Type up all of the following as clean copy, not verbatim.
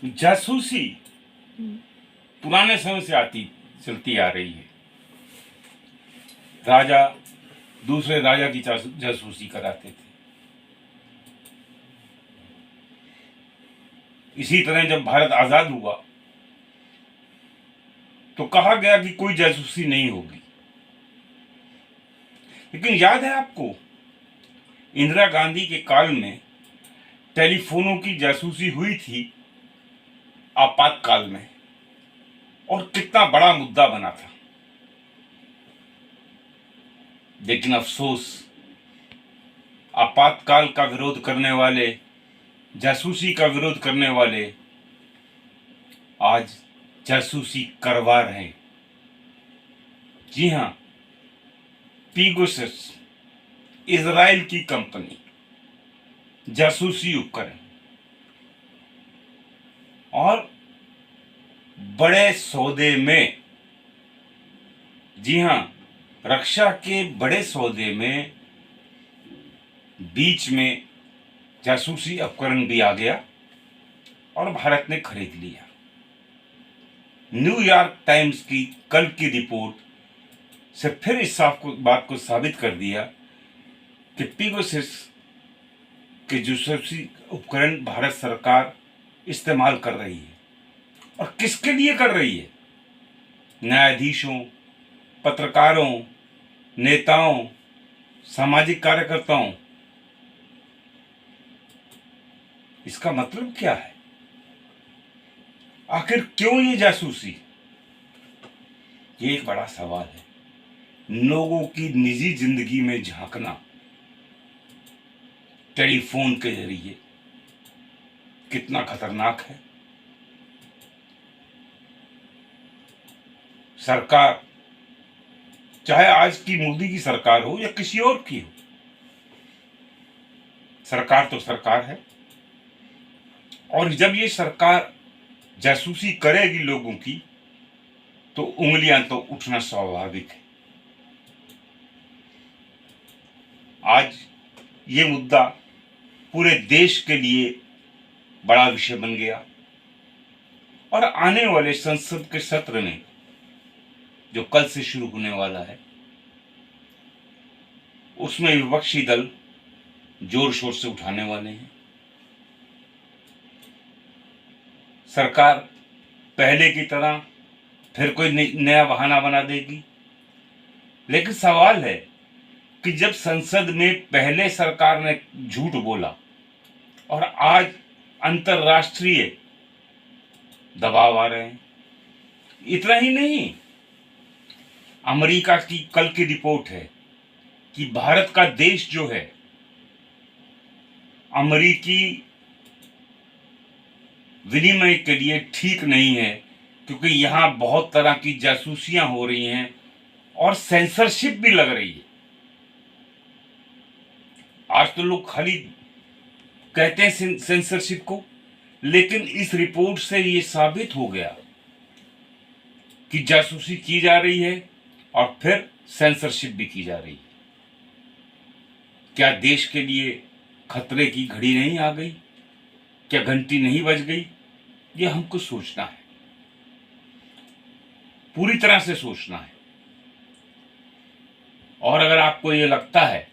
जासूसी पुराने समय से चलती आ रही है। राजा दूसरे राजा की जासूसी कराते थे। इसी तरह जब भारत आजाद हुआ तो कहा गया कि कोई जासूसी नहीं होगी, लेकिन याद है आपको इंदिरा गांधी के काल में टेलीफोनों की जासूसी हुई थी आपातकाल में, और कितना बड़ा मुद्दा बना था। लेकिन अफसोस, आपातकाल का विरोध करने वाले, जासूसी का विरोध करने वाले आज जासूसी करवा रहे हैं। जी हां, पीगासस इजराइल की कंपनी, जासूसी उपकरण और बड़े सौदे में, जी हां, रक्षा के बड़े सौदे में बीच में जासूसी उपकरण भी आ गया और भारत ने खरीद लिया। न्यूयॉर्क टाइम्स की कल की रिपोर्ट से फिर इस बात को साबित कर दिया कि पीगासस के जासूसी उपकरण भारत सरकार इस्तेमाल कर रही है। और किसके लिए कर रही है? न्यायाधीशों, पत्रकारों, नेताओं, सामाजिक कार्यकर्ताओं। इसका मतलब क्या है? आखिर क्यों ये जासूसी? ये एक बड़ा सवाल है। लोगों की निजी जिंदगी में झांकना टेलीफोन के जरिए कितना खतरनाक है। सरकार, चाहे आज की मोदी की सरकार हो या किसी और की हो, सरकार तो सरकार है। और जब ये सरकार जासूसी करेगी लोगों की, तो उंगलियां तो उठना स्वाभाविक है। आज ये मुद्दा पूरे देश के लिए बड़ा विषय बन गया और आने वाले संसद के सत्र में, जो कल से शुरू होने वाला है, उसमें विपक्षी दल जोर शोर से उठाने वाले हैं। सरकार पहले की तरह फिर कोई नया बहाना बना देगी। लेकिन सवाल है कि जब संसद में पहले सरकार ने झूठ बोला और आज अंतर्राष्ट्रीय दबाव आ रहे हैं। इतना ही नहीं, अमेरिका की कल की रिपोर्ट है कि भारत का देश जो है, अमेरिकी विनिमय के लिए ठीक नहीं है, क्योंकि यहां बहुत तरह की जासूसियां हो रही हैं और सेंसरशिप भी लग रही है। आज तो लोग खाली कहते हैं सेंसरशिप को, लेकिन इस रिपोर्ट से ये साबित हो गया कि जासूसी की जा रही है और फिर सेंसरशिप भी की जा रही है। क्या देश के लिए खतरे की घड़ी नहीं आ गई? क्या घंटी नहीं बज गई? ये हमको सोचना है, पूरी तरह से सोचना है। और अगर आपको ये लगता है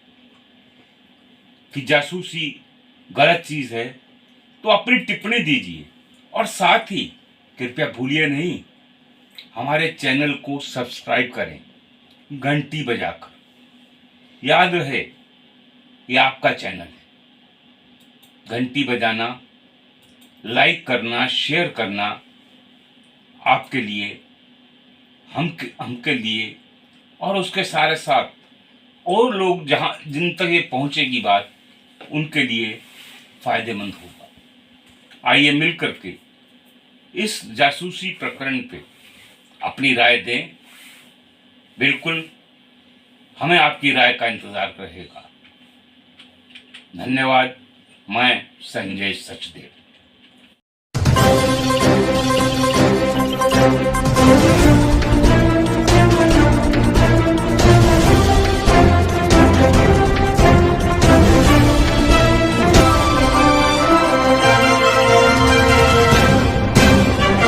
कि जासूसी गलत चीज है, तो अपनी टिप्पणी दीजिए और साथ ही कृपया भूलिए नहीं, हमारे चैनल को सब्सक्राइब करें घंटी बजाकर। याद रहे, ये आपका चैनल है। घंटी बजाना, लाइक करना, शेयर करना आपके लिए, हमके लिए, और उसके सारे साथ और लोग जिन तक ये पहुंचेगी बात, उनके लिए फायदेमंद होगा। आइए मिलकर के इस जासूसी प्रकरण पे अपनी राय दें। बिल्कुल, हमें आपकी राय का इंतजार रहेगा। धन्यवाद। मैं संजय सचदेव।